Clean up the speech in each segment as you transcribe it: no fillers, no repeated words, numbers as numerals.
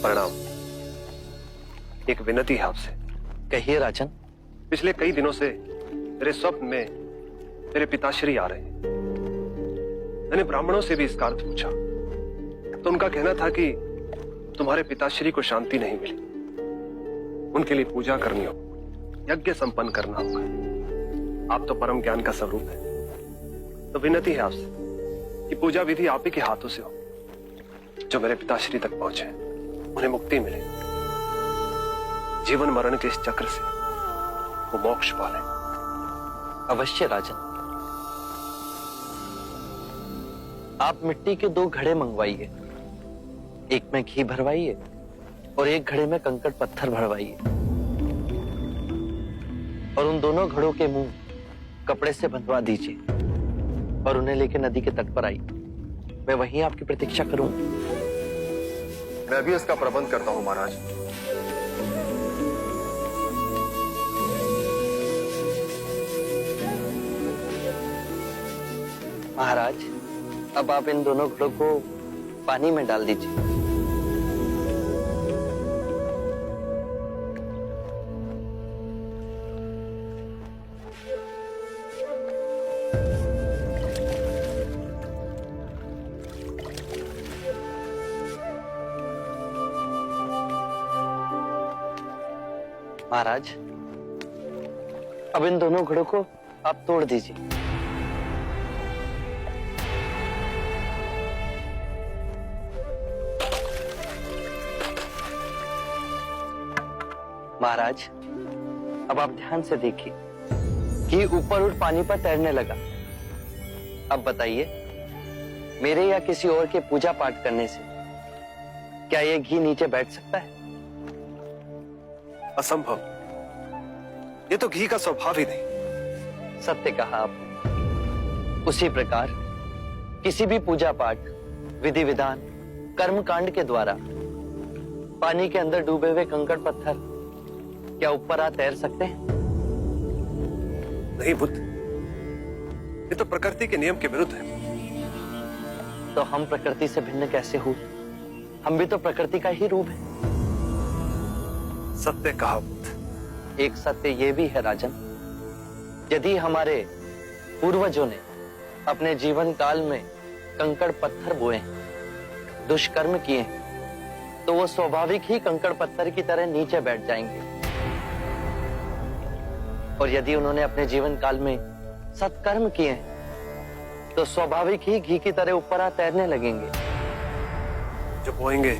प्रणाम। एक विनती है आपसे। कहिए राजन। पिछले कई दिनों से मेरे स्वप्न में मेरे पिताश्री आ रहे हैं। मैंने ब्राह्मणों से भी इसका अर्थ पूछा तो उनका कहना था कि तुम्हारे पिताश्री को शांति नहीं मिली, उनके लिए पूजा करनी हो, यज्ञ संपन्न करना होगा। आप तो परम ज्ञान का स्वरूप है, तो विनती है आपसे कि पूजा विधि आप ही के हाथों से हो, जो मेरे पिताश्री तक पहुंचे, उन्हें मुक्ति मिले, जीवन मरण के इस चक्र से वो मोक्ष पाले। अवश्य राजन। आप मिट्टी के 2 घड़े मंगवाइए, एक में घी भरवाइए और एक घड़े में कंकड़ पत्थर भरवाइए, और उन दोनों घड़ों के मुंह कपड़े से बंधवा दीजिए और उन्हें लेकर नदी के तट पर आइए। मैं वहीं आपकी प्रतीक्षा करूंगा। मैं भी इसका प्रबंध करता हूं महाराज। महाराज, अब आप इन दोनों घड़ों को पानी में डाल दीजिए। महाराज, अब इन दोनों घड़ों को आप तोड़ दीजिए। महाराज, अब आप ध्यान से देखिए कि ऊपर उठ पानी पर तैरने लगा। अब बताइए, मेरे या किसी और के पूजा पाठ करने से क्या यह घी नीचे बैठ सकता है? असंभव। ये तो घी का स्वभाव ही नहीं। सत्य कहा आपने। उसी प्रकार किसी भी पूजा पाठ, विधि विधान, कर्म कांड के द्वारा पानी के अंदर डूबे हुए कंकड़ पत्थर क्या ऊपर आ तैर सकते हैं? नहीं बुद्ध, ये तो प्रकृति के नियम के विरुद्ध है। तो हम प्रकृति से भिन्न कैसे हुए? हम भी तो प्रकृति का ही रूप है। सत्य कहा बुद्ध। एक सत्य ये भी है राजन, यदि हमारे पूर्वजों ने अपने जीवन काल में कंकड़ पत्थर बोए, दुष्कर्म किए, तो वो स्वाभाविक ही कंकड़ पत्थर की तरह नीचे बैठ जाएंगे। और यदि उन्होंने अपने जीवन काल में सत्कर्म किए तो स्वाभाविक ही घी की तरह ऊपर आ तैरने लगेंगे। जो बोएंगे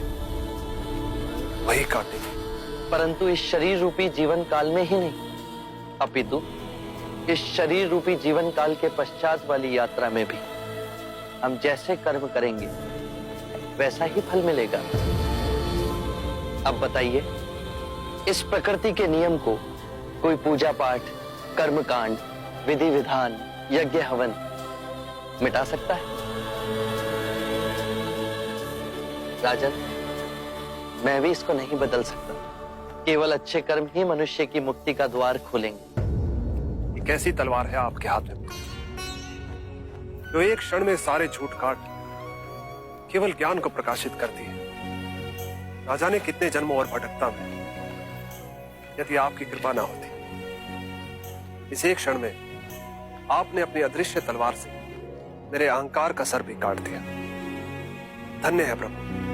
वही काटेंगे। परंतु इस शरीर रूपी जीवन काल में ही नहीं, अपितु इस शरीर रूपी जीवन काल के पश्चात वाली यात्रा में भी हम जैसे कर्म करेंगे वैसा ही फल मिलेगा। अब बताइए, इस प्रकृति के नियम को कोई पूजा पाठ, कर्म कांड, विधि विधान, यज्ञ हवन मिटा सकता है? राजन, मैं भी इसको नहीं बदल सकता। केवल अच्छे कर्म ही मनुष्य की मुक्ति का द्वार खोलेंगे। ये कैसी तलवार है आपके हाथ में, जो एक क्षण में सारे झूठ काट केवल ज्ञान को प्रकाशित करती है? ना जाने कितने जन्मों और भटकता में यदि आपकी कृपा ना होती। इस एक क्षण में आपने अपनी अदृश्य तलवार से मेरे अहंकार का सर भी काट दिया। धन्य है प्रभु।